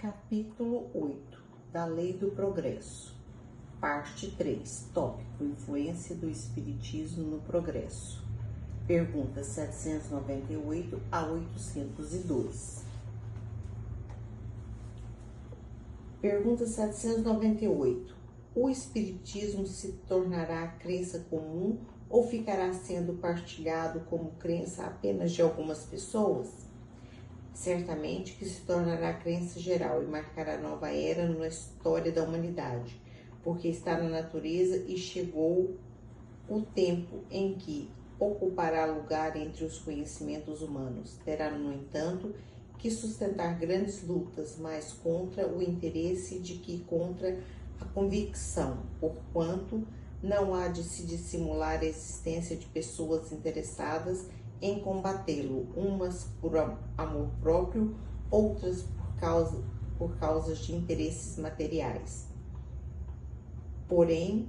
Capítulo 8 da Lei do Progresso. Parte 3. Tópico: Influência do Espiritismo no Progresso. Perguntas 798 a 802. Pergunta 798. O Espiritismo se tornará crença comum ou ficará sendo partilhado como crença apenas de algumas pessoas? Certamente que se tornará crença geral e marcará nova era na história da humanidade, porque está na natureza e chegou o tempo em que ocupará lugar entre os conhecimentos humanos. Terá, no entanto, que sustentar grandes lutas, mais contra o interesse de que contra a convicção, porquanto não há de se dissimular a existência de pessoas interessadas em combatê-lo, umas por amor próprio, outras por causas de interesses materiais. Porém,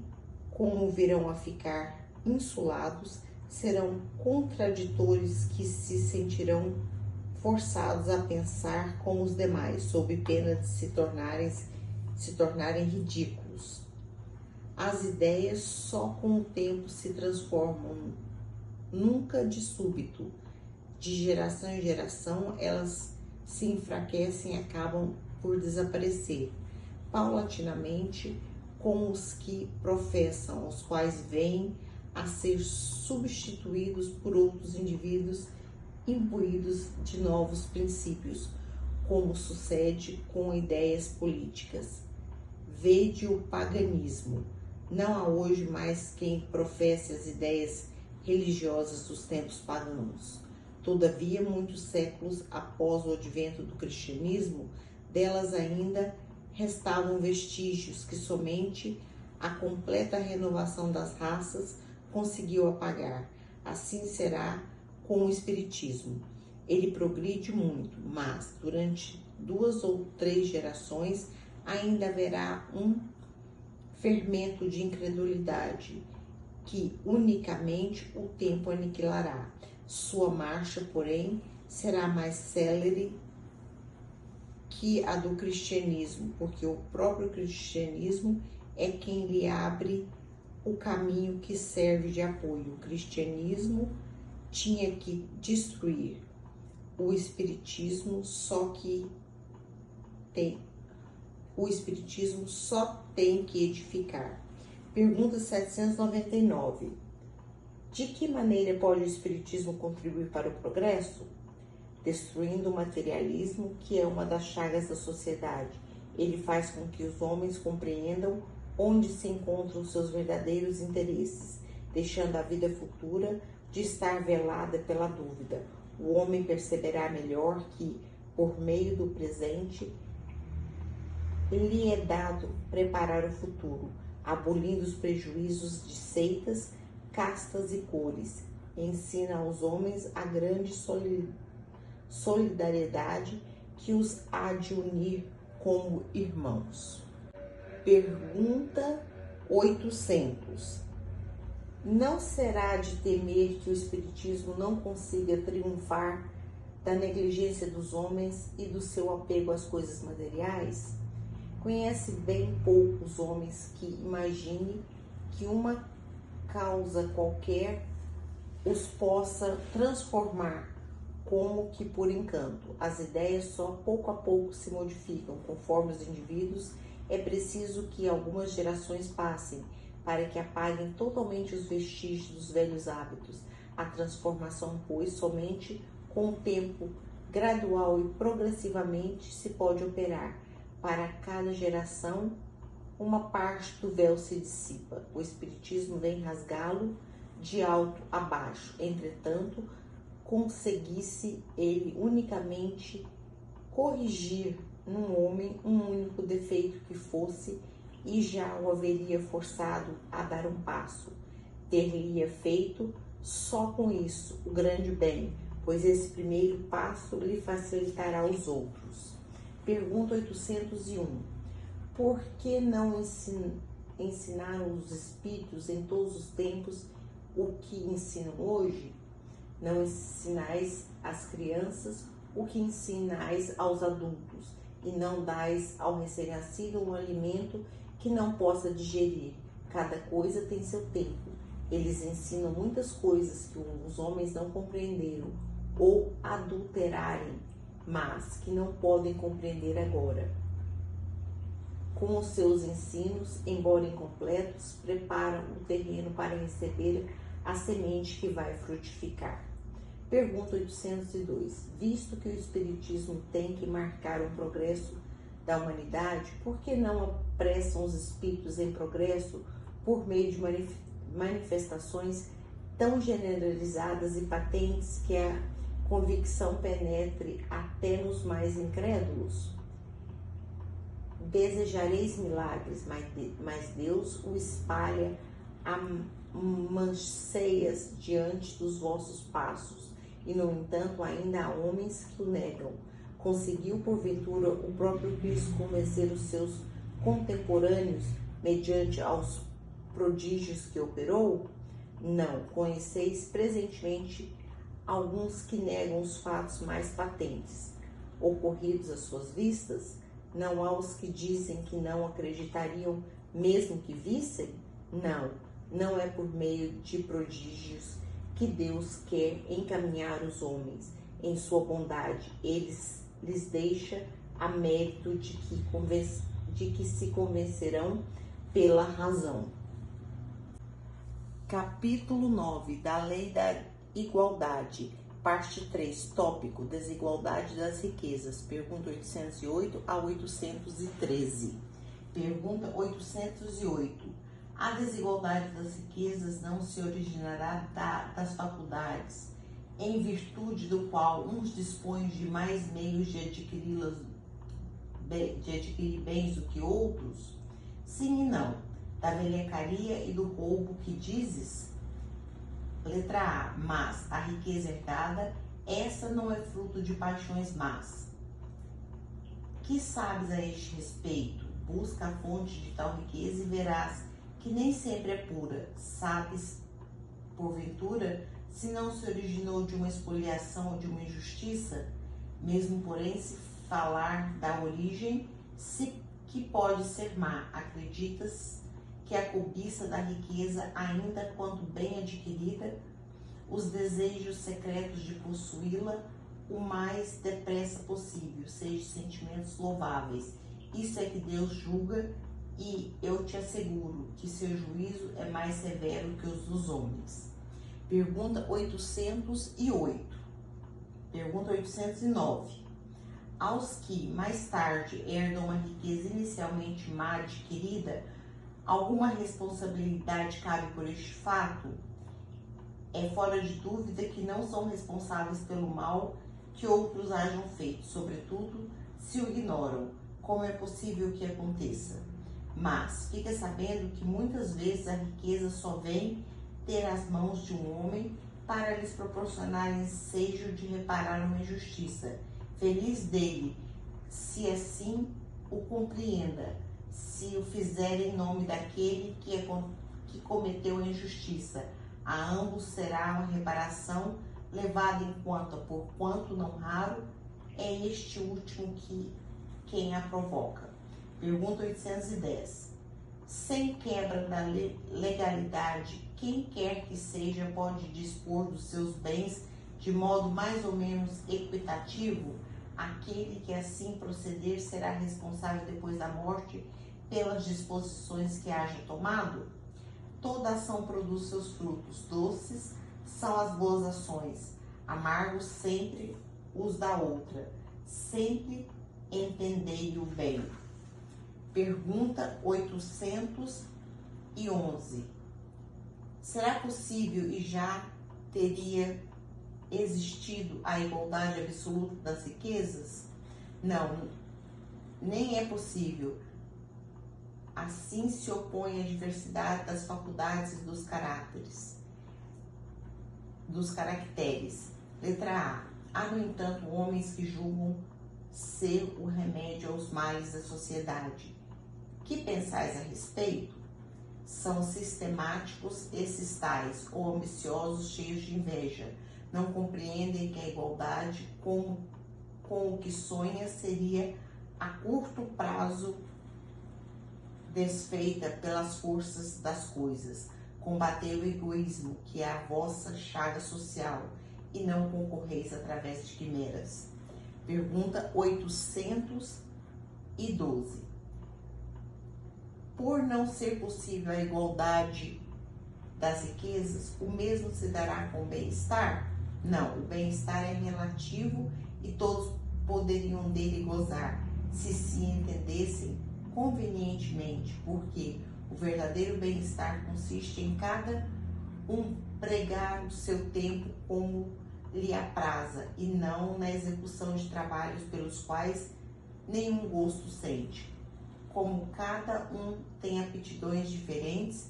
como virão a ficar insulados, serão contraditores que se sentirão forçados a pensar como os demais, sob pena de se tornarem ridículos. As ideias só com o tempo se transformam, nunca de súbito. De geração em geração, elas se enfraquecem e acabam por desaparecer, paulatinamente, com os que professam, os quais vêm a ser substituídos por outros indivíduos imbuídos de novos princípios, como sucede com ideias políticas. Vede o paganismo. Não há hoje mais quem professe as ideias religiosas dos tempos pagãos. Todavia, muitos séculos após o advento do cristianismo, delas ainda restavam vestígios que somente a completa renovação das raças conseguiu apagar. Assim será com o espiritismo. Ele progride muito, mas durante 2 ou 3 gerações ainda haverá um fermento de incredulidade que unicamente o tempo aniquilará. Sua marcha, porém, será mais célere que a do cristianismo, porque o próprio cristianismo é quem lhe abre o caminho que serve de apoio. O cristianismo tinha que destruir, o espiritismo só tem que edificar. Pergunta 799. De que maneira pode o espiritismo contribuir para o progresso? Destruindo o materialismo, que é uma das chagas da sociedade. Ele faz com que os homens compreendam onde se encontram os seus verdadeiros interesses, deixando a vida futura de estar velada pela dúvida. O homem perceberá melhor que, por meio do presente, lhe é dado preparar o futuro, abolindo os prejuízos de seitas, castas e cores. Ensina aos homens a grande solidariedade que os há de unir como irmãos. Pergunta 800. Não será de temer que o espiritismo não consiga triunfar da negligência dos homens e do seu apego às coisas materiais? Conhece bem poucos homens que imagine que uma causa qualquer os possa transformar, como que por encanto. As ideias só pouco a pouco se modificam conforme os indivíduos. É preciso que algumas gerações passem para que apaguem totalmente os vestígios dos velhos hábitos. A transformação, pois, somente com o tempo, gradual e progressivamente se pode operar. Para cada geração, uma parte do véu se dissipa. O espiritismo vem rasgá-lo de alto a baixo. Entretanto, conseguisse ele unicamente corrigir num homem um único defeito que fosse, e já o haveria forçado a dar um passo. Ter-lhe-ia feito só com isso o grande bem, pois esse primeiro passo lhe facilitará os outros. Pergunta 801. Por que não ensinaram os espíritos em todos os tempos o que ensinam hoje? Não ensinais às crianças o que ensinais aos adultos, e não dais ao recém-nascido um alimento que não possa digerir. Cada coisa tem seu tempo. Eles ensinam muitas coisas que os homens não compreenderam ou adulterarem, mas que não podem compreender agora. Com os seus ensinos, embora incompletos, preparam o terreno para receber a semente que vai frutificar. Pergunta 802. Visto que o Espiritismo tem que marcar o progresso da humanidade, por que não apressam os espíritos em progresso por meio de manifestações tão generalizadas e patentes que a convicção penetre até nos mais incrédulos? Desejareis milagres, mas Deus o espalha a manceias diante dos vossos passos, e no entanto ainda há homens que o negam. Conseguiu porventura o próprio Cristo convencer os seus contemporâneos mediante aos prodígios que operou? Não. Conheceis presentemente alguns que negam os fatos mais patentes, ocorridos às suas vistas? Não há os que dizem que não acreditariam mesmo que vissem? Não, não é por meio de prodígios que Deus quer encaminhar os homens. Em sua bondade, lhes deixa a mérito de que se convencerão pela razão. Capítulo 9 da Lei da Igualdade. Parte 3, tópico, desigualdade das riquezas, pergunta 808 a 813. Pergunta 808. A desigualdade das riquezas não se originará das faculdades, em virtude do qual uns dispõem de mais meios de adquirir bens do que outros? Sim e não. Da velhacaria e do roubo que dizes? Letra A. Mas a riqueza herdada, essa não é fruto de paixões más. Que sabes a este respeito? Busca a fonte de tal riqueza e verás que nem sempre é pura. Sabes, porventura, se não se originou de uma espoliação ou de uma injustiça? Mesmo, porém, se falar da origem, que pode ser má, acreditas que a cobiça da riqueza, ainda quanto bem adquirida, os desejos secretos de possuí-la o mais depressa possível, sejam sentimentos louváveis. Isso é que Deus julga, e eu te asseguro que seu juízo é mais severo que os dos homens. Pergunta 808. Pergunta 809. Aos que mais tarde herdam uma riqueza inicialmente má adquirida, alguma responsabilidade cabe por este fato? É fora de dúvida que não são responsáveis pelo mal que outros hajam feito, sobretudo se o ignoram, como é possível que aconteça. Mas fica sabendo que muitas vezes a riqueza só vem ter as mãos de um homem para lhes proporcionar ensejo de reparar uma injustiça. Feliz dele, se assim o compreenda, se o fizer em nome daquele que cometeu a injustiça. A ambos será uma reparação levada em conta, porquanto não raro é este último quem a provoca. Pergunta 810. Sem quebra da legalidade, quem quer que seja pode dispor dos seus bens de modo mais ou menos equitativo? Aquele que assim proceder será responsável depois da morte pelas disposições que haja tomado? Toda ação produz seus frutos. Doces são as boas ações, amargos sempre os da outra. Sempre entendei o bem. Pergunta 811. Será possível e já teria existido a igualdade absoluta das riquezas? Não, nem é possível. Assim se opõe a diversidade das faculdades e dos caracteres. Letra A. Há, no entanto, homens que julgam ser o remédio aos males da sociedade. Que pensais a respeito? São sistemáticos esses tais, ou ambiciosos, cheios de inveja. Não compreendem que a igualdade com o que sonha seria a curto prazo desfeita pelas forças das coisas. Combatei o egoísmo, que é a vossa chaga social, e não concorreis através de quimeras. Pergunta 812. Por não ser possível a igualdade das riquezas, o mesmo se dará com o bem-estar? Não, o bem-estar é relativo e todos poderiam dele gozar, se entendessem convenientemente, porque o verdadeiro bem-estar consiste em cada um pregar o seu tempo como lhe apraza e não na execução de trabalhos pelos quais nenhum gosto sente. Como cada um tem aptidões diferentes,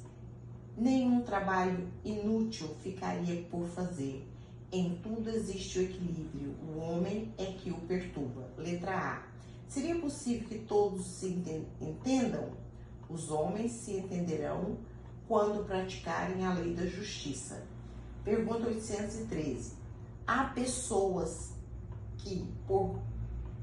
nenhum trabalho inútil ficaria por fazer. Em tudo existe o equilíbrio, o homem é que o perturba. Letra A. Seria possível que todos se entendam? Os homens se entenderão quando praticarem a lei da justiça. Pergunta 813. Há pessoas que, por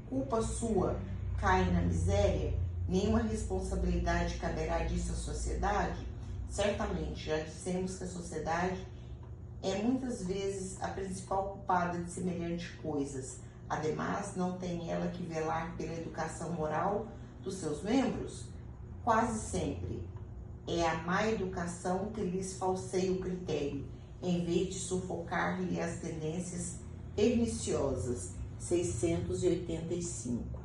culpa sua, caem na miséria? Nenhuma responsabilidade caberá disso à sociedade? Certamente, já dissemos que a sociedade é muitas vezes a principal culpada de semelhantes coisas. Ademais, não tem ela que velar pela educação moral dos seus membros? Quase sempre é a má educação que lhes falseia o critério, em vez de sufocar-lhe as tendências perniciosas. 685.